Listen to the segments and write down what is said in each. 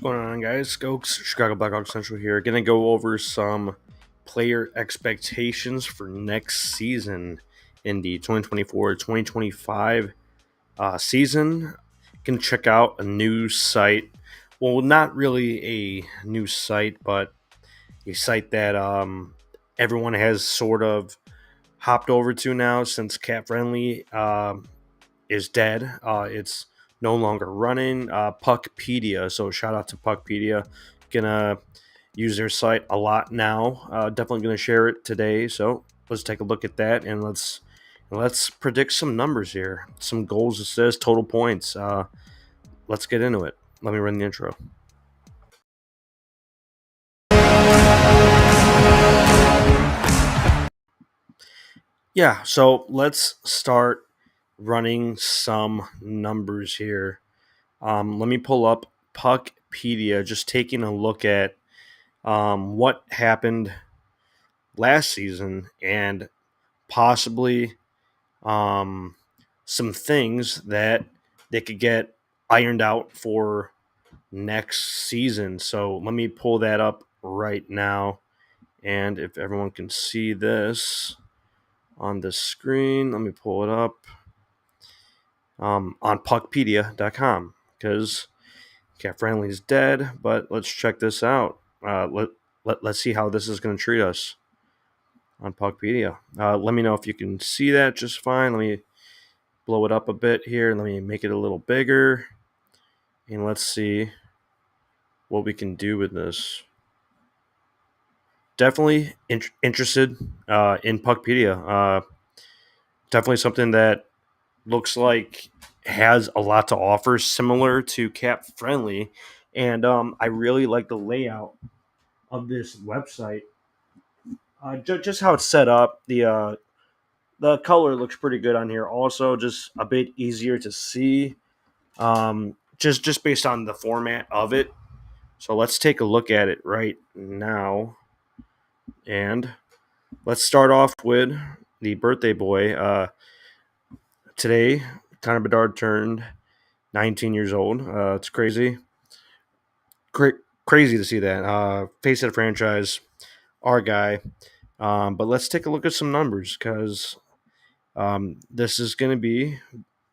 going on, guys? Skoks, Chicago Blackhawks Central here. Gonna go over some player expectations for next season in the 2024-2025 season. You can check out a new site. Well, not really a new site, but a site that everyone has sort of hopped over to now since Cat Friendly is dead. It's no longer running. Puckpedia. So shout out to Puckpedia. Gonna use their site a lot now. Definitely gonna share it today. So let's take a look at that and let's predict some numbers here. Some goals, assists, total points. Let's get into it. Let me run the intro. Yeah, so let's start running some numbers here. Let me pull up Puckpedia, just taking a look at what happened last season and possibly some things that they could get ironed out for next season. So let me pull that up right now. And if everyone can see this on the screen, let me pull it up on puckpedia.com because Cat Friendly is dead. But let's check this out. Let's see how this is going to treat us on Puckpedia. Let me know if you can see that just fine. Let me blow it up a bit here. Let me make it a little bigger. And let's see what we can do with this. Definitely interested in Puckpedia. Definitely something that looks like has a lot to offer, similar to Cat Friendly. And I really like the layout of this website. Just how it's set up. The color looks pretty good on here. Also, just a bit easier to see, just based on the format of it. So let's take a look at it right now, and let's start off with the birthday boy. Today, Connor Bedard turned 19 years old. It's crazy, crazy to see that. Face of the franchise, our guy. But let's take a look at some numbers because this is going to be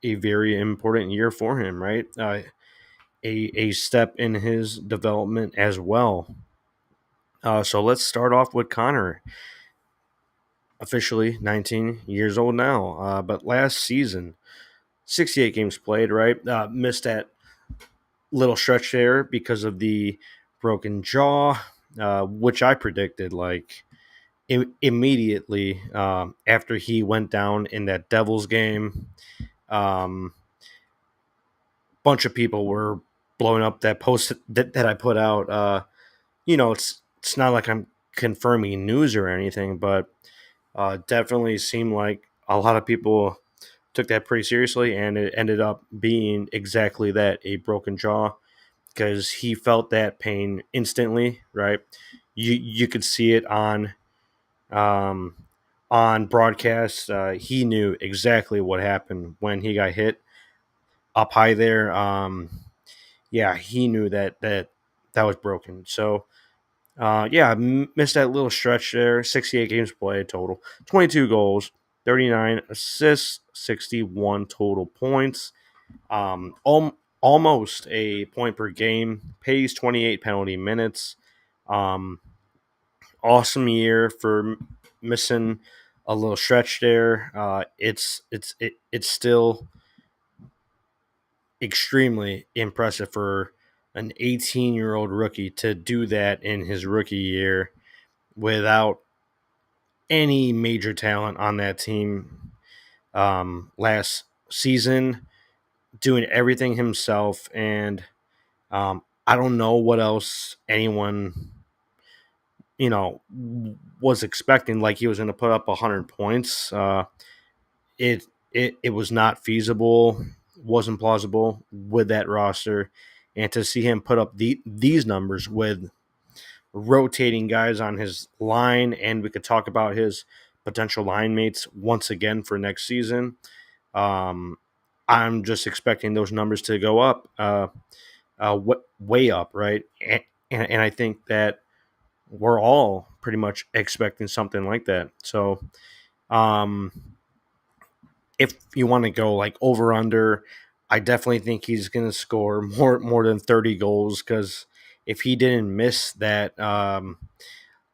a very important year for him, right? A step in his development as well. So let's start off with Connor, officially 19 years old now. But last season, 68 games played, right? Missed that little stretch there because of the broken jaw, which I predicted like immediately after he went down in that Devils game. Um, Bunch of people were blowing up that post that I put out. It's not like I'm confirming news or anything, but definitely seemed like a lot of people took that pretty seriously, and it ended up being exactly that, a broken jaw, because he felt that pain instantly, right? You could see it um, on broadcast. He knew exactly what happened when he got hit up high there. Yeah, he knew that was broken. So yeah, missed that little stretch there. 68 games played total, 22 goals, 39 assists, 61 total points. Almost a point per game. Pays 28 penalty minutes. Um, awesome year for missing a little stretch there. It's still extremely impressive for an 18-year-old rookie to do that in his rookie year without any major talent on that team last season, doing everything himself. And I don't know what else anyone, was expecting. Like he was going to put up 100 points. It was not feasible, wasn't plausible with that roster. And to see him put up these numbers with rotating guys on his line, and we could talk about his potential line mates once again for next season. I'm just expecting those numbers to go up. way up, right? And I think that we're all pretty much expecting something like that. So, um, if you want to go like over under, I definitely think he's going to score more than 30 goals because if he didn't miss that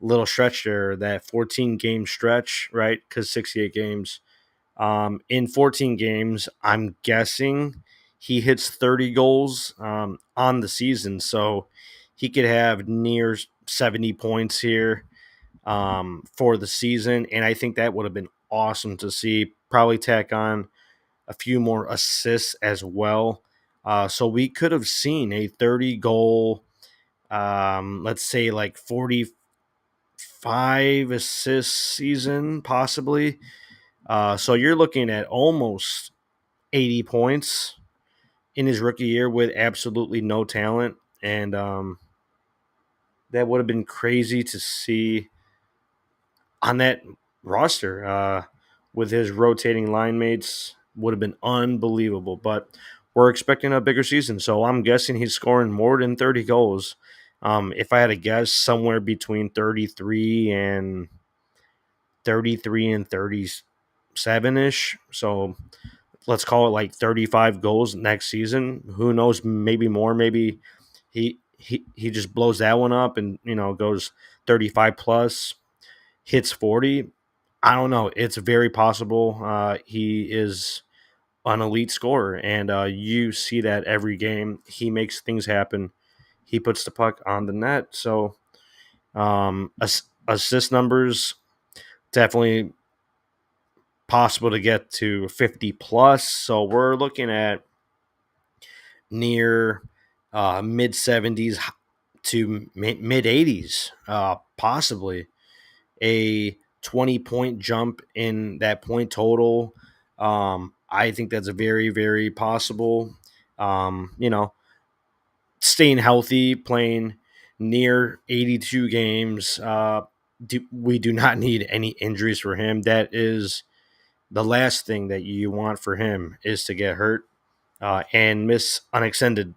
little stretch there, that 14 game stretch, right? Because 68 games, in 14 games, I'm guessing he hits 30 goals on the season. So he could have near 70 points here for the season. And I think that would have been awesome to see. Probably tack on a few more assists as well. So we could have seen a 30 goal, let's say like 45 assists season, possibly. So you're looking at almost 80 points in his rookie year with absolutely no talent. And that would have been crazy to see on that roster with his rotating line mates. Would have been unbelievable. But we're expecting a bigger season. So I'm guessing he's scoring more than 30 goals. If I had to guess, somewhere between 33 and 37 ish. So let's call it like 35 goals next season. Who knows? Maybe more. Maybe he just blows that one up and goes 35 plus, hits 40. I don't know. It's very possible. He is an elite scorer, and you see that every game. He makes things happen. He puts the puck on the net. So assist numbers definitely possible to get to 50 plus. So we're looking at near mid 70s to mid 80s, possibly a 20-point jump in that point total. I think that's very, very possible. Staying healthy, playing near 82 games. We do not need any injuries for him. That is the last thing that you want for him is to get hurt and miss an extended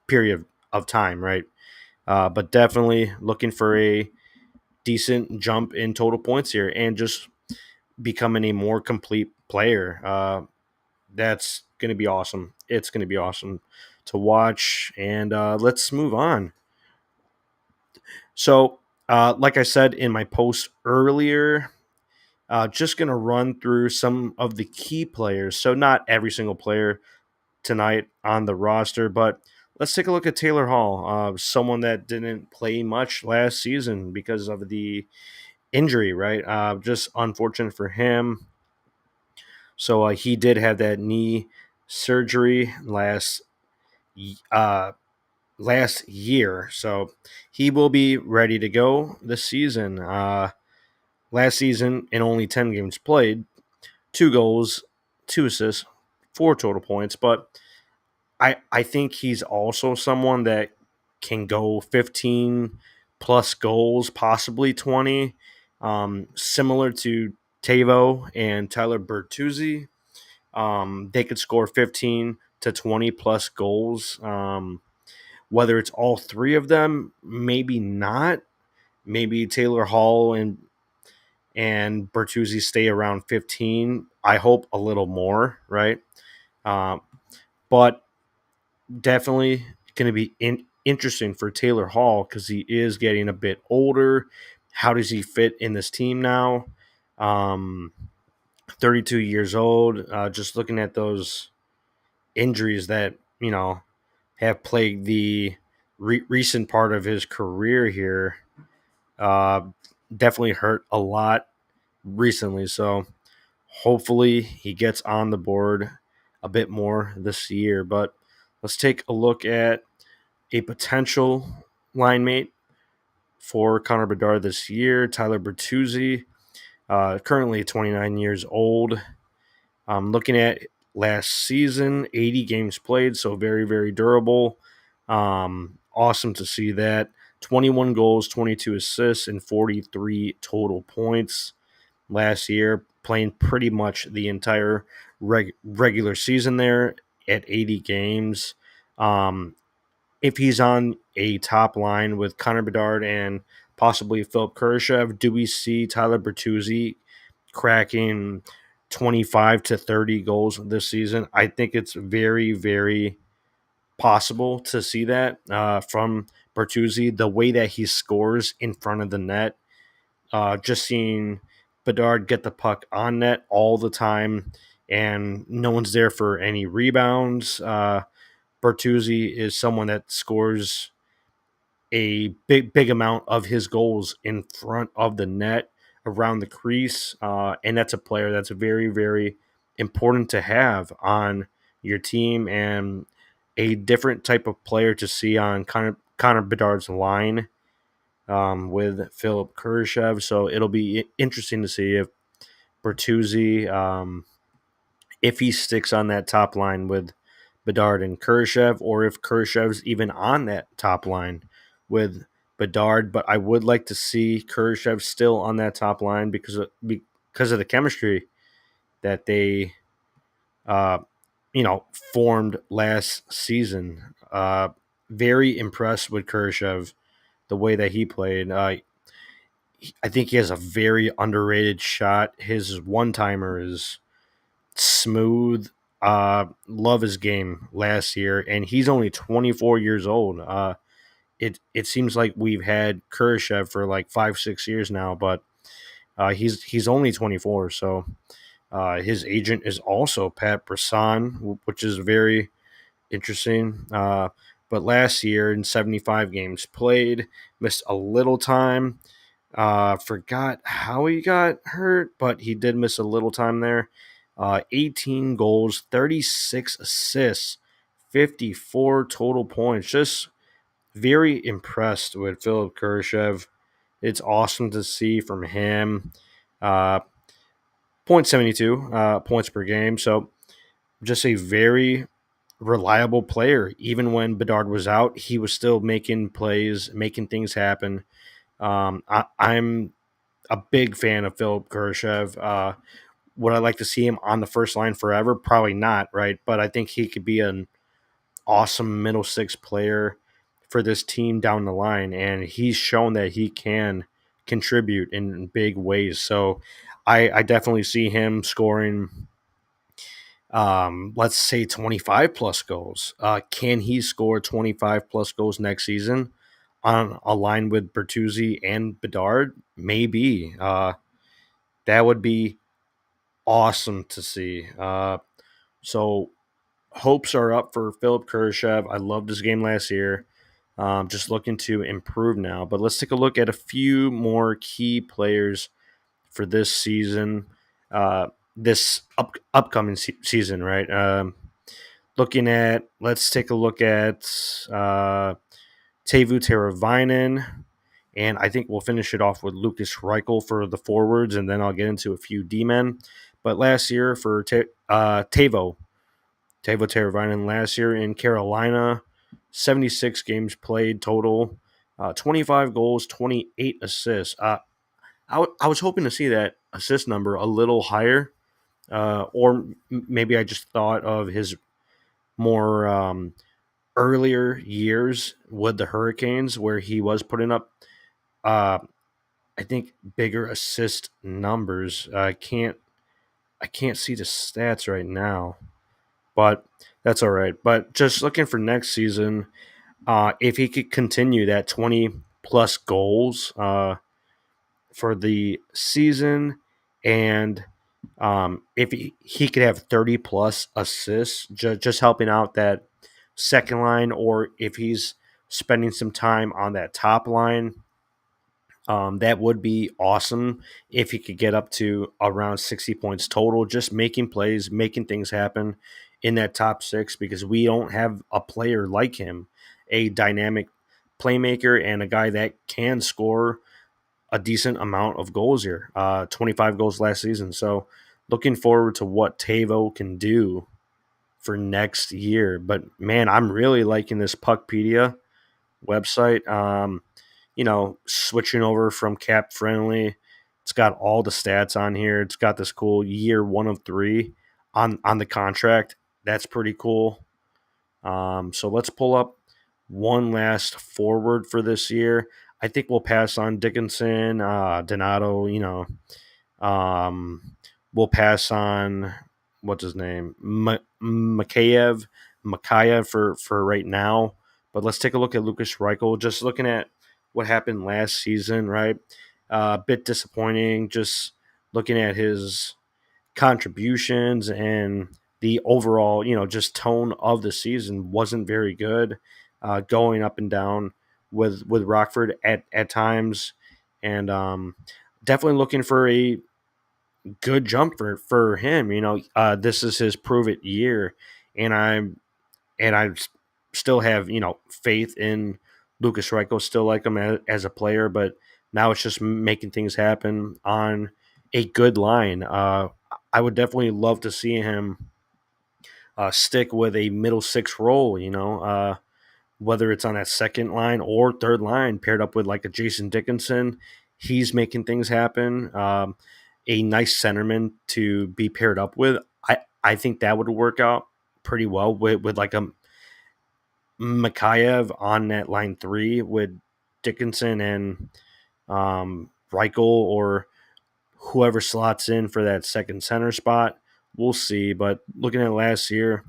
period of time, right? But definitely looking for a decent jump in total points here and just becoming a more complete player. That's going to be awesome. It's going to be awesome to watch. And let's move on. So, like I said in my post earlier, just going to run through some of the key players. So, not every single player tonight on the roster, but let's take a look at Taylor Hall, someone that didn't play much last season because of the injury, right? Just unfortunate for him. So he did have that knee surgery uh, last year, so he will be ready to go this season. Last season, in only 10 games played, 2 goals, 2 assists, 4 total points. But I think he's also someone that can go 15 plus goals, possibly 20, similar to Tavo and Tyler Bertuzzi. They could score 15 to 20 plus goals. Whether it's all three of them, maybe not. Maybe Taylor Hall and Bertuzzi stay around 15. I hope a little more, right? Um, but definitely going to be interesting for Taylor Hall because he is getting a bit older. How does he fit in this team now? 32 years old. Just looking at those injuries that have plagued the recent part of his career here, uh, definitely hurt a lot recently. So hopefully he gets on the board a bit more this year. But let's take a look at a potential line mate for Connor Bedard this year. Tyler Bertuzzi, currently 29 years old. Looking at last season, 80 games played, so very, very durable. Awesome to see that. 21 goals, 22 assists, and 43 total points last year, playing pretty much the entire regular season there at 80 games. Um, if he's on a top line with Connor Bedard and possibly Philip Kurashev, do we see Tyler Bertuzzi cracking 25 to 30 goals this season? I think it's very, very possible to see that from Bertuzzi. The way that he scores in front of the net, just seeing Bedard get the puck on net all the time, and no one's there for any rebounds. Bertuzzi is someone that scores a big amount of his goals in front of the net around the crease, and that's a player that's very, very important to have on your team, and a different type of player to see on Connor Bedard's line with Philip Kurashev. So it'll be interesting to see if Bertuzzi, if he sticks on that top line with Bedard and Kurashev, or if Kurashev's even on that top line with Bedard. But I would like to see Kurashev still on that top line because of the chemistry that they uh, formed last season. Very impressed with Kurashev, the way that he played. I think he has a very underrated shot. His one timer is smooth. Love his game last year, and he's only 24 years old. It seems like we've had Kurashev for like 5-6 years now, but he's only 24. So his agent is also Pat Brisson, which is very interesting. But last year in 75 games played, missed a little time. Forgot how he got hurt, but he did miss a little time there. 18 goals, 36 assists, 54 total points. Just very impressed with Philip Kurashev. It's awesome to see from him. Uh, 0.72 points per game. So just a very reliable player. Even when Bedard was out, he was still making plays, making things happen. I'm a big fan of Philip Kurashev. Would I like to see him on the first line forever? Probably not, right? But I think he could be an awesome middle six player for this team down the line, and he's shown that he can contribute in big ways. So I definitely see him scoring, let's say 25 plus goals. Can he score 25 plus goals next season on a line with Bertuzzi and Bedard? Maybe. That would be awesome to see. So hopes are up for Philip Kurashev. I loved his game last year. Just looking to improve now. But let's take a look at a few more key players for this season, this upcoming season, right? Let's take a look at Teuvo Teravainen, and I think we'll finish it off with Lucas Reichel for the forwards, and then I'll get into a few D-men. But last year for Teuvo Teravainen last year in Carolina, 76 games played total, 25 goals, 28 assists. I was hoping to see that assist number a little higher, or maybe I just thought of his more earlier years with the Hurricanes where he was putting up, uh, I think, bigger assist numbers. I can't see the stats right now, but that's all right. But just looking for next season, if he could continue that 20 plus goals for the season, and if he could have 30 plus assists, just helping out that second line, or if he's spending some time on that top line, that would be awesome if he could get up to around 60 points total, just making plays, making things happen in that top six, because we don't have a player like him, a dynamic playmaker and a guy that can score a decent amount of goals here. 25 goals last season. So looking forward to what Tavo can do for next year. But man, I'm really liking this Puckpedia website. Switching over from Cap Friendly, it's got all the stats on here. It's got this cool year 1 of 3 on the contract. That's pretty cool. So let's pull up one last forward for this year. I think we'll pass on Dickinson, Donato. Um, we'll pass on what's his name, Makayev for right now. But let's take a look at Lucas Reichel. Just looking at what happened last season, right? A bit disappointing. Just looking at his contributions and the overall, just tone of the season wasn't very good. Going up and down with Rockford at times, and definitely looking for a good jump for him. This is his prove it year, and I still have faith in Lucas Reichel. Still like him as a player, but now it's just making things happen on a good line. I would definitely love to see him stick with a middle six role. Whether it's on that second line or third line, paired up with like a Jason Dickinson, he's making things happen. A nice centerman to be paired up with. I think that would work out pretty well with like a Makayev on that line three with Dickinson and Reichel or whoever slots in for that second center spot. We'll see. But looking at last year,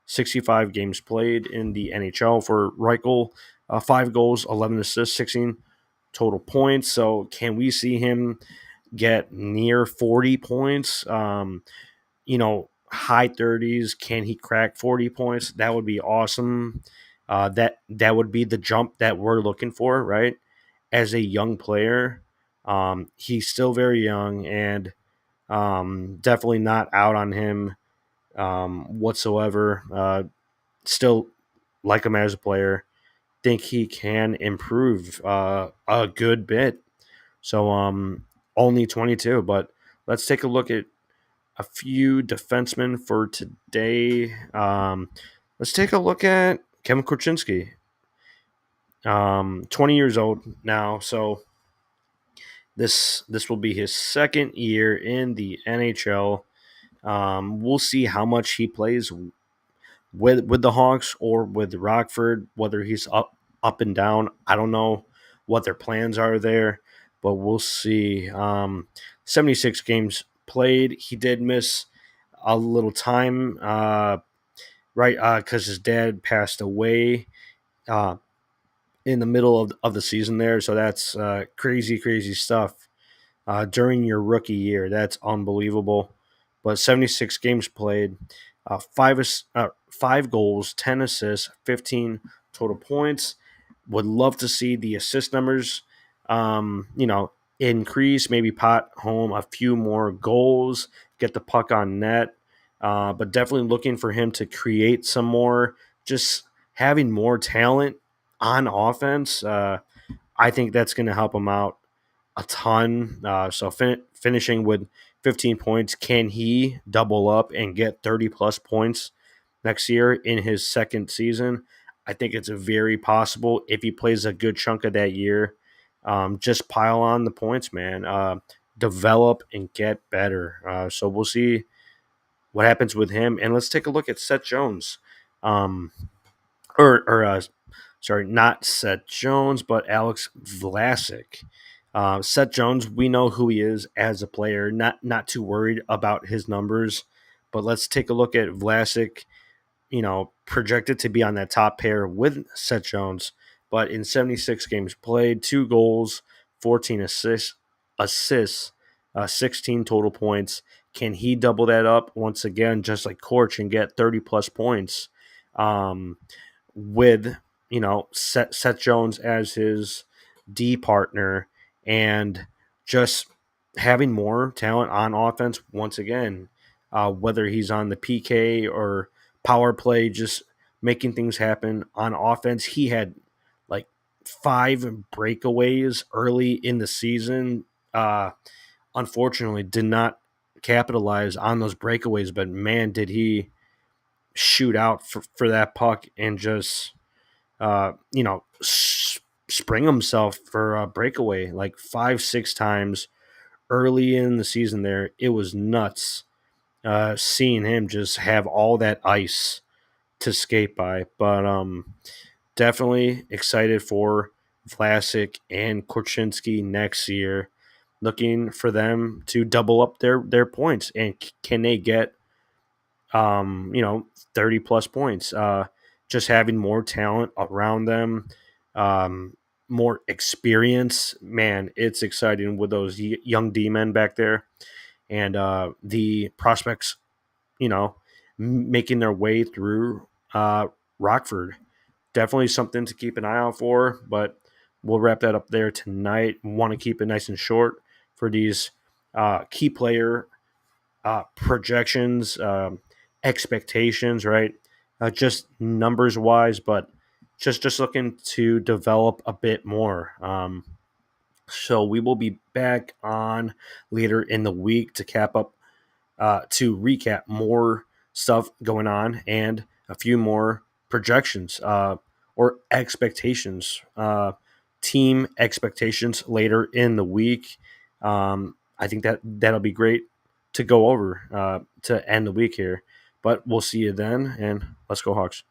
65 games played in the NHL for Reichel, 5 goals, 11 assists, 16 total points. So can we see him get near 40 points? High 30s. Can he crack 40 points? That would be awesome. That would be the jump that we're looking for, right? As a young player, he's still very young, and definitely not out on him whatsoever. Still like him as a player. Think he can improve a good bit. So only 22, but let's take a look at a few defensemen for today. Let's take a look at Kevin Korchinski. 20 years old now, so this will be his second year in the NHL. We'll see how much he plays with the Hawks or with Rockford, whether he's up and down. I don't know what their plans are there, but we'll see. 76 games played. He did miss a little time, right? Because his dad passed away uh, in the middle of the season there. So that's crazy, crazy stuff during your rookie year. That's unbelievable. But 76 games played, 5 goals, 10 assists, 15 total points. Would love to see the assist numbers, increase. Maybe pot home a few more goals, get the puck on net. But definitely looking for him to create some more, just having more talent on offense. I think that's going to help him out a ton. So finishing with 15 points, can he double up and get 30 plus points next year in his second season? I think it's very possible if he plays a good chunk of that year. Just pile on the points, man. Develop and get better. So we'll see what happens with him. And let's take a look at Seth Jones. Um, sorry, not Seth Jones, but Alex Vlasic. Seth Jones, we know who he is as a player. Not too worried about his numbers, but let's take a look at Vlasic. Projected to be on that top pair with Seth Jones, but in 76 games played, 2 goals, 14 assists, 16 total points. Can he double that up once again, just like Korch, and get 30 plus points? With Seth Jones as his D partner and just having more talent on offense once again, whether he's on the PK or power play, just making things happen on offense. He had like 5 breakaways early in the season. Unfortunately, did not capitalize on those breakaways, but man, did he shoot out for that puck and just spring himself for a breakaway like 5-6 times early in the season there. It was nuts seeing him just have all that ice to skate by. But Definitely excited for Vlasic and Korchinski next year. Looking for them to double up their points, and can they get 30 plus points? Just having more talent around them, um, more experience. Man, it's exciting with those young D men back there, and the prospects, you know, making their way through Rockford. Definitely something to keep an eye out for, but we'll wrap that up there tonight. Want to keep it nice and short for these key player projections, expectations, right? Just numbers wise, but just looking to develop a bit more. So we will be back on later in the week to to recap more stuff going on and a few more projections or expectations, team expectations later in the week. I think that'll be great to go over to end the week here. But we'll see you then, and let's go Hawks.